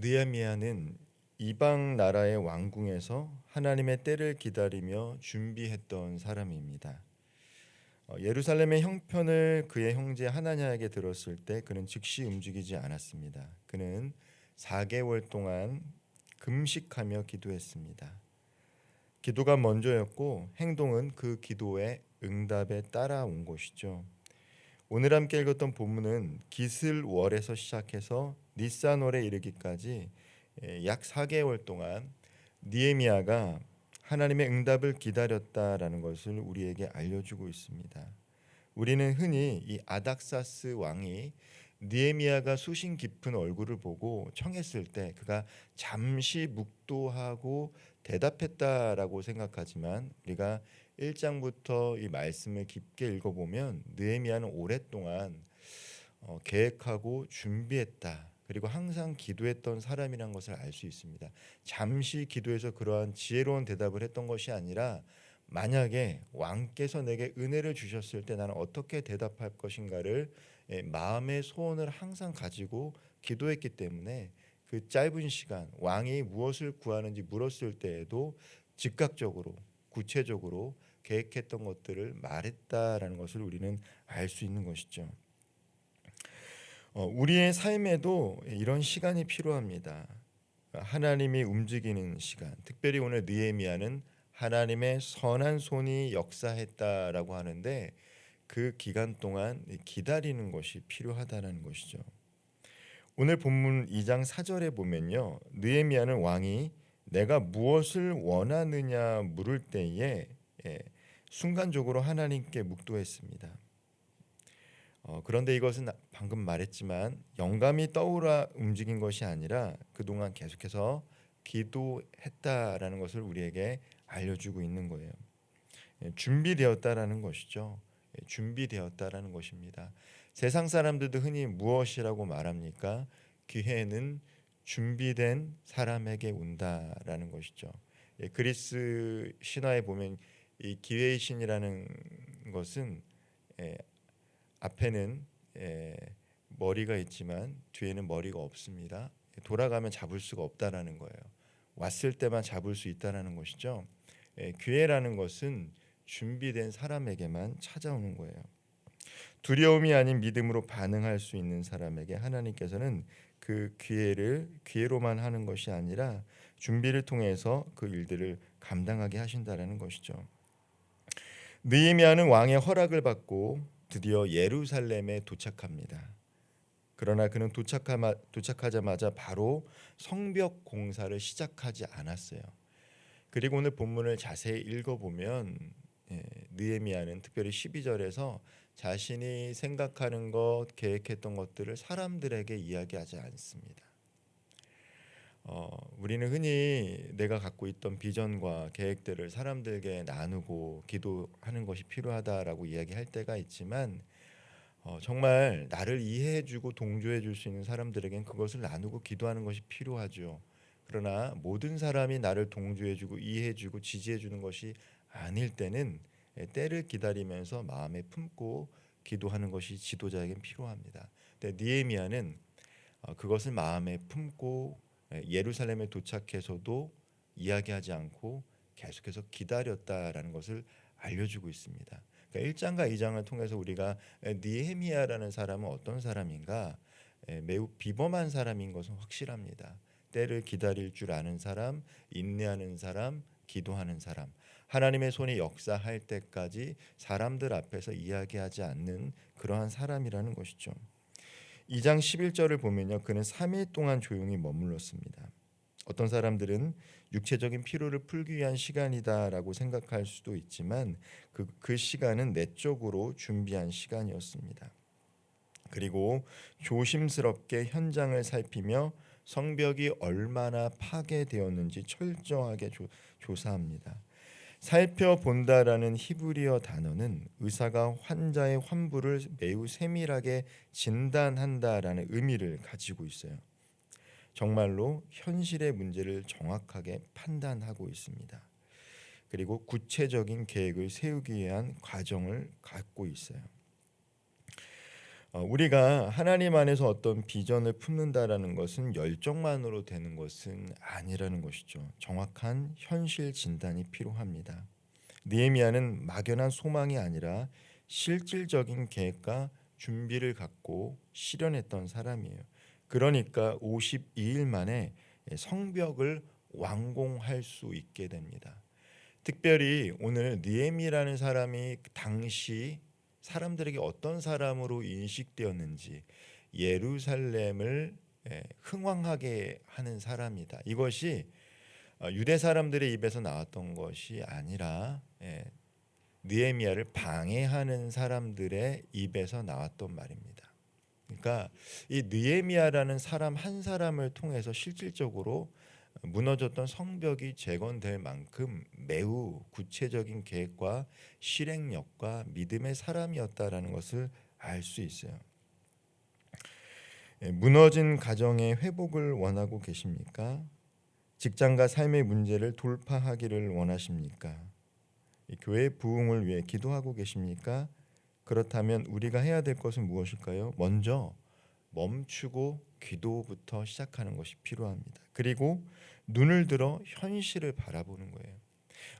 느헤미야는 이방 나라의 왕궁에서 하나님의 때를 기다리며 준비했던 사람입니다. 예루살렘의 형편을 그의 형제 하나냐에게 들었을 때 그는 즉시 움직이지 않았습니다. 그는 4개월 동안 금식하며 기도했습니다. 기도가 먼저였고 행동은 그 기도의 응답에 따라온 것이죠. 오늘 함께 읽었던 본문은 기슬월에서 시작해서 니산월에 이르기까지 약 4개월 동안 느헤미야가 하나님의 응답을 기다렸다라는 것을 우리에게 알려주고 있습니다. 우리는 흔히 이 아닥사스 왕이 느헤미야가 수심 깊은 얼굴을 보고 청했을 때 그가 잠시 묵도하고 대답했다라고 생각하지만 우리가 1장부터 이 말씀을 깊게 읽어보면 느헤미야는 오랫동안 계획하고 준비했다. 그리고 항상 기도했던 사람이란 것을 알 수 있습니다. 잠시 기도해서 그러한 지혜로운 대답을 했던 것이 아니라 만약에 왕께서 내게 은혜를 주셨을 때 나는 어떻게 대답할 것인가를 마음의 소원을 항상 가지고 기도했기 때문에 그 짧은 시간 왕이 무엇을 구하는지 물었을 때에도 즉각적으로 구체적으로 계획했던 것들을 말했다라는 것을 우리는 알 수 있는 것이죠. 우리의 삶에도 이런 시간이 필요합니다. 하나님이 움직이는 시간. 특별히 오늘 느헤미야는 하나님의 선한 손이 역사했다라고 하는데 그 기간 동안 기다리는 것이 필요하다는 것이죠. 오늘 본문 2장 4절에 보면요. 느헤미야는 왕이 내가 무엇을 원하느냐 물을 때에 순간적으로 하나님께 묵도했습니다. 그런데 이것은 방금 말했지만 영감이 떠오라 움직인 것이 아니라 그동안 계속해서 기도했다라는 것을 우리에게 알려주고 있는 거예요. 준비되었다라는 것이죠. 준비되었다라는 것입니다. 세상 사람들도 흔히 무엇이라고 말합니까? 기회는 준비된 사람에게 온다라는 것이죠. 그리스 신화에 보면 이 기회의 신이라는 것은 앞에는 머리가 있지만 뒤에는 머리가 없습니다. 돌아가면 잡을 수가 없다라는 거예요. 왔을 때만 잡을 수 있다라는 것이죠. 기회라는 것은 준비된 사람에게만 찾아오는 거예요. 두려움이 아닌 믿음으로 반응할 수 있는 사람에게 하나님께서는 그 기회를 기회로만 하는 것이 아니라 준비를 통해서 그 일들을 감당하게 하신다라는 것이죠. 느헤미야는 왕의 허락을 받고 드디어 예루살렘에 도착합니다. 그러나 그는 도착하자마자 바로 성벽 공사를 시작하지 않았어요. 그리고 오늘 본문을 자세히 읽어보면 느헤미야는 특별히 12절에서 자신이 생각하는 것, 계획했던 것들을 사람들에게 이야기하지 않습니다. 우리는 흔히 내가 갖고 있던 비전과 계획들을 사람들에게 나누고 기도하는 것이 필요하다라고 이야기할 때가 있지만 정말 나를 이해해주고 동조해줄 수 있는 사람들에겐 그것을 나누고 기도하는 것이 필요하죠. 그러나 모든 사람이 나를 동조해주고 이해해주고 지지해주는 것이 아닐 때는 때를 기다리면서 마음에 품고 기도하는 것이 지도자에겐 필요합니다. 근데 느헤미야는 그것을 마음에 품고 예루살렘에 도착해서도 이야기하지 않고 계속해서 기다렸다라는 것을 알려주고 있습니다. 그러니까 1장과 2장을 통해서 우리가 느헤미야라는 사람은 어떤 사람인가 매우 비범한 사람인 것은 확실합니다. 때를 기다릴 줄 아는 사람, 인내하는 사람, 기도하는 사람, 하나님의 손이 역사할 때까지 사람들 앞에서 이야기하지 않는 그러한 사람이라는 것이죠. 2장 11절을 보면요. 그는 3일 동안 조용히 머물렀습니다. 어떤 사람들은 육체적인 피로를 풀기 위한 시간이다라고 생각할 수도 있지만 그 시간은 내적으로 준비한 시간이었습니다. 그리고 조심스럽게 현장을 살피며 성벽이 얼마나 파괴되었는지 철저하게 조사합니다. 살펴본다라는 히브리어 단어는 의사가 환자의 환부를 매우 세밀하게 진단한다라는 의미를 가지고 있어요. 정말로 현실의 문제를 정확하게 판단하고 있습니다. 그리고 구체적인 계획을 세우기 위한 과정을 갖고 있어요. 우리가 하나님 안에서 어떤 비전을 품는다라는 것은 열정만으로 되는 것은 아니라는 것이죠. 정확한 현실 진단이 필요합니다. 느헤미야는 막연한 소망이 아니라 실질적인 계획과 준비를 갖고 실현했던 사람이에요. 그러니까 52일 만에 성벽을 완공할 수 있게 됩니다. 특별히 오늘 느헤미야라는 사람이 당시 사람들에게 어떤 사람으로 인식되었는지 예루살렘을 흥왕하게 하는 사람이다. 이것이 유대 사람들의 입에서 나왔던 것이 아니라 느헤미야를 방해하는 사람들의 입에서 나왔던 말입니다. 그러니까 이 느헤미야라는 사람 한 사람을 통해서 실질적으로 무너졌던 성벽이 재건될 만큼 매우 구체적인 계획과 실행력과 믿음의 사람이었다라는 것을 알 수 있어요. 무너진 가정의 회복을 원하고 계십니까? 직장과 삶의 문제를 돌파하기를 원하십니까? 교회 부흥을 위해 기도하고 계십니까? 그렇다면 우리가 해야 될 것은 무엇일까요? 먼저 멈추고 기도부터 시작하는 것이 필요합니다. 그리고 눈을 들어 현실을 바라보는 거예요.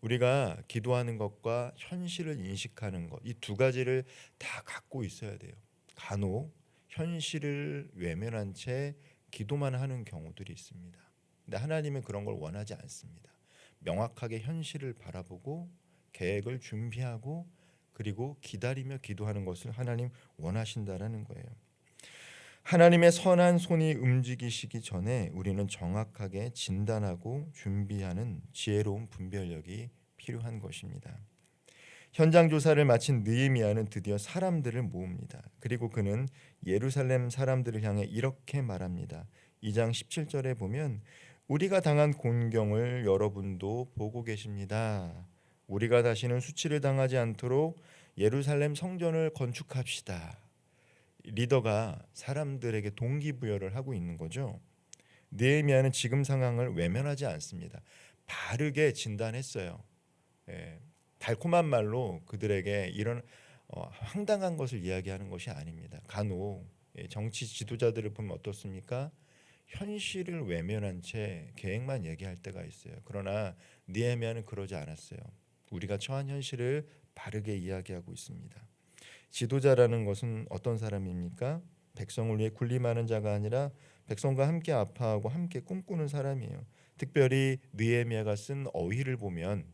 우리가 기도하는 것과 현실을 인식하는 것, 이 두 가지를 다 갖고 있어야 돼요. 간혹 현실을 외면한 채 기도만 하는 경우들이 있습니다. 근데 하나님은 그런 걸 원하지 않습니다. 명확하게 현실을 바라보고 계획을 준비하고 그리고 기다리며 기도하는 것을 하나님 원하신다라는 거예요. 하나님의 선한 손이 움직이시기 전에 우리는 정확하게 진단하고 준비하는 지혜로운 분별력이 필요한 것입니다. 현장 조사를 마친 느헤미야는 드디어 사람들을 모읍니다. 그리고 그는 예루살렘 사람들을 향해 이렇게 말합니다. 2장 17절에 보면 우리가 당한 곤경을 여러분도 보고 계십니다. 우리가 다시는 수치를 당하지 않도록 예루살렘 성전을 건축합시다. 리더가 사람들에게 동기부여를 하고 있는 거죠. 느헤미야는 지금 상황을 외면하지 않습니다. 바르게 진단했어요. 달콤한 말로 그들에게 이런 황당한 것을 이야기하는 것이 아닙니다. 간혹 정치 지도자들을 보면 어떻습니까? 현실을 외면한 채 계획만 얘기할 때가 있어요. 그러나 느헤미야는 그러지 않았어요. 우리가 처한 현실을 바르게 이야기하고 있습니다. 지도자라는 것은 어떤 사람입니까? 백성을 위해 군림하는 자가 아니라 백성과 함께 아파하고 함께 꿈꾸는 사람이에요. 특별히 느헤미야가 쓴 어휘를 보면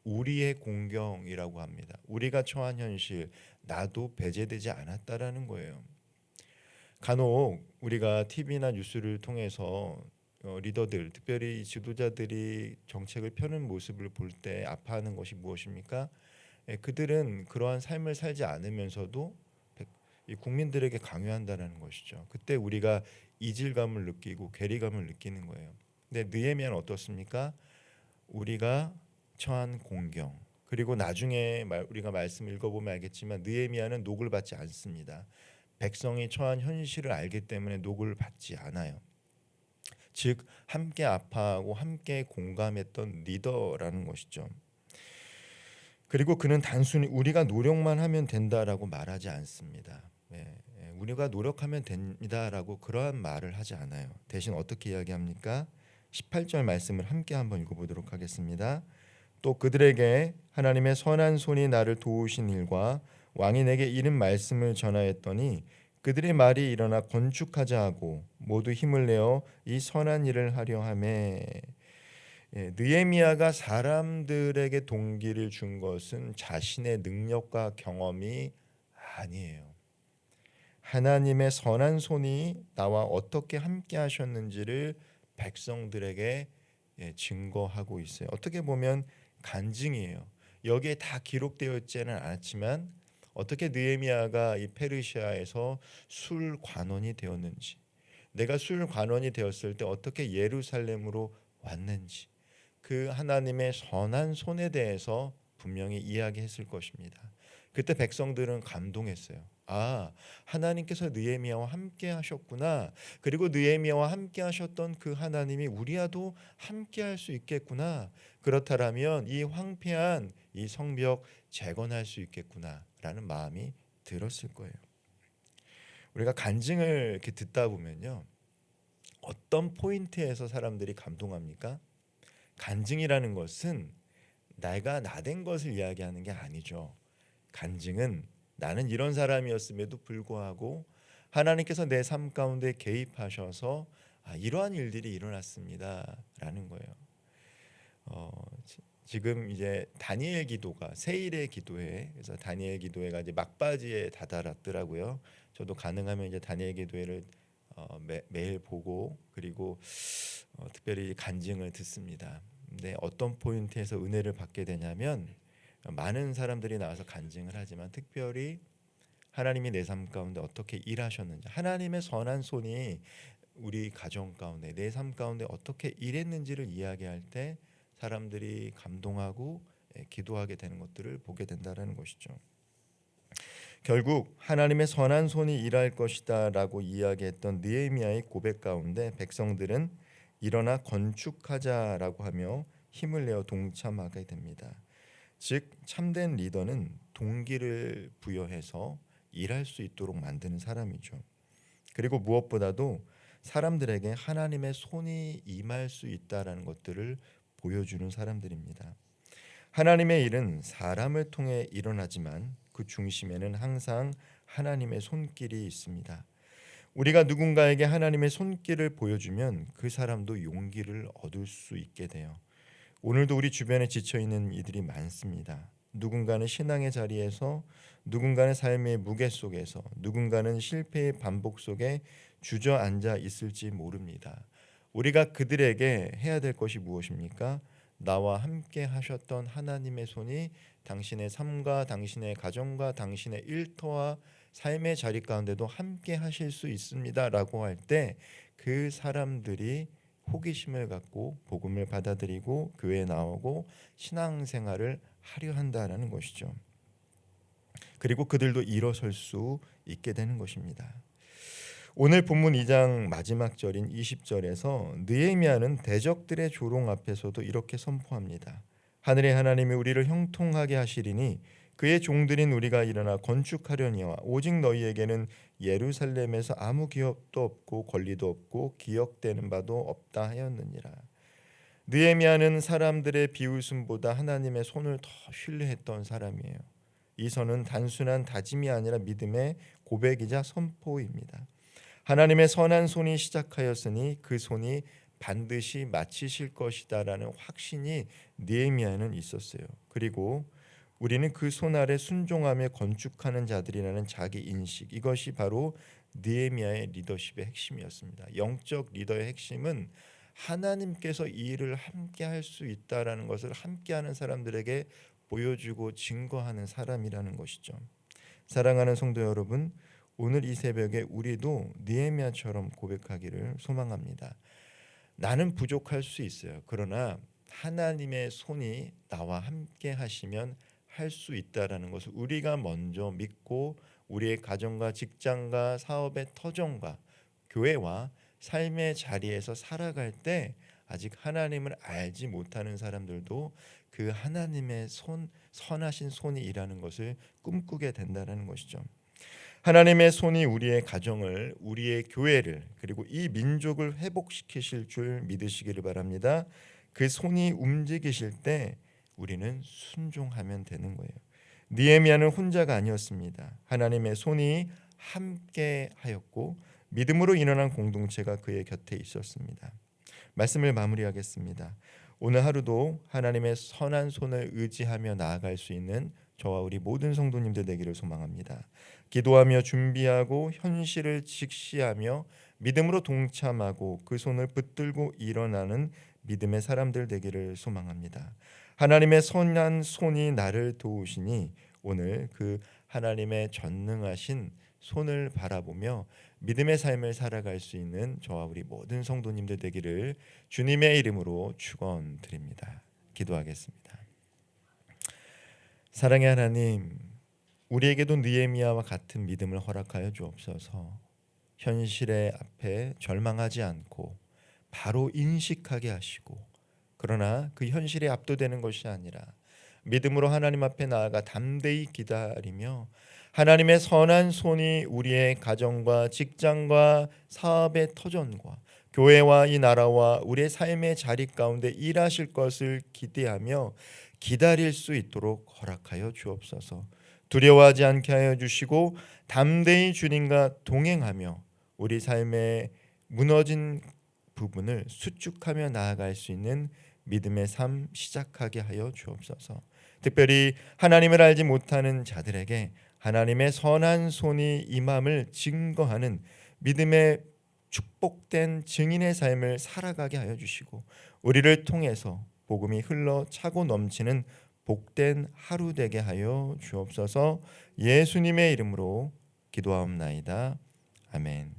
우리의 공경이라고 합니다. 우리가 처한 현실, 나도 배제되지 않았다라는 거예요. 간혹 우리가 TV나 뉴스를 통해서 리더들, 특별히 지도자들이 정책을 펴는 모습을 볼 때 아파하는 것이 무엇입니까? 그들은 그러한 삶을 살지 않으면서도 이 국민들에게 강요한다는 것이죠. 그때 우리가 이질감을 느끼고 괴리감을 느끼는 거예요. 근데 느헤미야는 어떻습니까? 우리가 처한 공경 그리고 나중에 우리가 말씀 읽어보면 알겠지만 느헤미야는 녹을 받지 않습니다. 백성이 처한 현실을 알기 때문에 녹을 받지 않아요. 즉 함께 아파하고 함께 공감했던 리더라는 것이죠. 그리고 그는 단순히 우리가 노력만 하면 된다라고 말하지 않습니다. 우리가 노력하면 됩니다라고 그러한 말을 하지 않아요. 대신 어떻게 이야기합니까? 18절 말씀을 함께 한번 읽어보도록 하겠습니다. 또 그들에게 하나님의 선한 손이 나를 도우신 일과 왕이 내게 이른 말씀을 전하였더니 그들의 말이 일어나 건축하자 하고 모두 힘을 내어 이 선한 일을 하려 하매. 느헤미야가 사람들에게 동기를 준 것은 자신의 능력과 경험이 아니에요. 하나님의 선한 손이 나와 어떻게 함께 하셨는지를 백성들에게 증거하고 있어요. 어떻게 보면 간증이에요. 여기에 다 기록되어 있지는 않았지만 어떻게 느헤미야가 이 페르시아에서 술 관원이 되었는지, 내가 술 관원이 되었을 때 어떻게 예루살렘으로 왔는지, 그 하나님의 선한 손에 대해서 분명히 이야기했을 것입니다. 그때 백성들은 감동했어요. 아, 하나님께서 느헤미야와 함께 하셨구나. 그리고 느헤미야와 함께 하셨던 그 하나님이 우리와도 함께 할 수 있겠구나. 그렇다면 이 황폐한 이 성벽 재건할 수 있겠구나라는 마음이 들었을 거예요. 우리가 간증을 이렇게 듣다 보면요, 어떤 포인트에서 사람들이 감동합니까? 간증이라는 것은 내가 나된 것을 이야기하는 게 아니죠. 간증은 나는 이런 사람이었음에도 불구하고 하나님께서 내 삶 가운데 개입하셔서 이러한 일들이 일어났습니다라는 거예요. 어, 지금 이제 다니엘 기도가 세일의 기도회, 그래서 다니엘 기도회가 이제 막바지에 다다랐더라고요. 저도 가능하면 이제 다니엘 기도회를 매일 보고 그리고 특별히 간증을 듣습니다. 근데 어떤 포인트에서 은혜를 받게 되냐면 많은 사람들이 나와서 간증을 하지만 특별히 하나님이 내 삶 가운데 어떻게 일하셨는지, 하나님의 선한 손이 우리 가정 가운데 내 삶 가운데 어떻게 일했는지를 이야기할 때 사람들이 감동하고 기도하게 되는 것들을 보게 된다는 것이죠. 결국 하나님의 선한 손이 일할 것이다라고 이야기했던 느헤미야의 고백 가운데 백성들은 일어나 건축하자라고 하며 힘을 내어 동참하게 됩니다. 즉 참된 리더는 동기를 부여해서 일할 수 있도록 만드는 사람이죠. 그리고 무엇보다도 사람들에게 하나님의 손이 임할 수 있다라는 것들을 보여주는 사람들입니다. 하나님의 일은 사람을 통해 일어나지만 그 중심에는 항상 하나님의 손길이 있습니다. 우리가 누군가에게 하나님의 손길을 보여주면 그 사람도 용기를 얻을 수 있게 돼요. 오늘도 우리 주변에 지쳐 있는 이들이 많습니다. 누군가는 신앙의 자리에서, 누군가는 삶의 무게 속에서, 누군가는 실패의 반복 속에 주저앉아 있을지 모릅니다. 우리가 그들에게 해야 될 것이 무엇입니까? 나와 함께 하셨던 하나님의 손이 당신의 삶과 당신의 가정과 당신의 일터와 삶의 자리 가운데도 함께 하실 수 있습니다라고 할 때 그 사람들이 호기심을 갖고 복음을 받아들이고 교회에 나오고 신앙생활을 하려 한다라는 것이죠. 그리고 그들도 일어설 수 있게 되는 것입니다. 오늘 본문 2장 마지막 절인 20절에서 느헤미야는 대적들의 조롱 앞에서도 이렇게 선포합니다. 하늘의 하나님이 우리를 형통하게 하시리니 그의 종들인 우리가 일어나 건축하려니와 오직 너희에게는 예루살렘에서 아무 기업도 없고 권리도 없고 기억되는 바도 없다 하였느니라. 느헤미야는 사람들의 비웃음보다 하나님의 손을 더 신뢰했던 사람이에요. 이 선은 단순한 다짐이 아니라 믿음의 고백이자 선포입니다. 하나님의 선한 손이 시작하였으니 그 손이 반드시 마치실 것이다라는 확신이 느헤미야에는 있었어요. 그리고 우리는 그 손 아래 순종하며 건축하는 자들이라는 자기 인식, 이것이 바로 느헤미야의 리더십의 핵심이었습니다. 영적 리더의 핵심은 하나님께서 이 일을 함께 할 수 있다라는 것을 함께하는 사람들에게 보여주고 증거하는 사람이라는 것이죠. 사랑하는 성도 여러분, 오늘 이 새벽에 우리도 느헤미야처럼 고백하기를 소망합니다. 나는 부족할 수 있어요. 그러나 하나님의 손이 나와 함께 하시면 할 수 있다라는 것을 우리가 먼저 믿고 우리의 가정과 직장과 사업의 터전과 교회와 삶의 자리에서 살아갈 때 아직 하나님을 알지 못하는 사람들도 그 하나님의 선하신 손이 일하는 것을 꿈꾸게 된다는 것이죠. 하나님의 손이 우리의 가정을, 우리의 교회를, 그리고 이 민족을 회복시키실 줄 믿으시기를 바랍니다. 그 손이 움직이실 때 우리는 순종하면 되는 거예요. 느헤미야는 혼자가 아니었습니다. 하나님의 손이 함께 하였고 믿음으로 일어난 공동체가 그의 곁에 있었습니다. 말씀을 마무리하겠습니다. 오늘 하루도 하나님의 선한 손을 의지하며 나아갈 수 있는 저와 우리 모든 성도님들 되기를 소망합니다. 기도하며 준비하고 현실을 직시하며 믿음으로 동참하고 그 손을 붙들고 일어나는 믿음의 사람들 되기를 소망합니다. 하나님의 선한 손이 나를 도우시니 오늘 그 하나님의 전능하신 손을 바라보며 믿음의 삶을 살아갈 수 있는 저와 우리 모든 성도님들 되기를 주님의 이름으로 축원드립니다. 기도하겠습니다. 사랑의 하나님, 우리에게도 느헤미야와 같은 믿음을 허락하여 주옵소서. 현실의 앞에 절망하지 않고 바로 인식하게 하시고, 그러나 그 현실에 압도되는 것이 아니라 믿음으로 하나님 앞에 나아가 담대히 기다리며 하나님의 선한 손이 우리의 가정과 직장과 사업의 터전과 교회와 이 나라와 우리의 삶의 자리 가운데 일하실 것을 기대하며 기다릴 수 있도록 허락하여 주옵소서. 두려워하지 않게 하여 주시고 담대히 주님과 동행하며 우리 삶의 무너진 부분을 수축하며 나아갈 수 있는 믿음의 삶 시작하게 하여 주옵소서. 특별히 하나님을 알지 못하는 자들에게 하나님의 선한 손이 임함을 증거하는 믿음의 축복된 증인의 삶을 살아가게 하여 주시고 우리를 통해서 복음이 흘러 차고 넘치는 복된 하루 되게 하여 주옵소서. 예수님의 이름으로 기도하옵나이다. 아멘.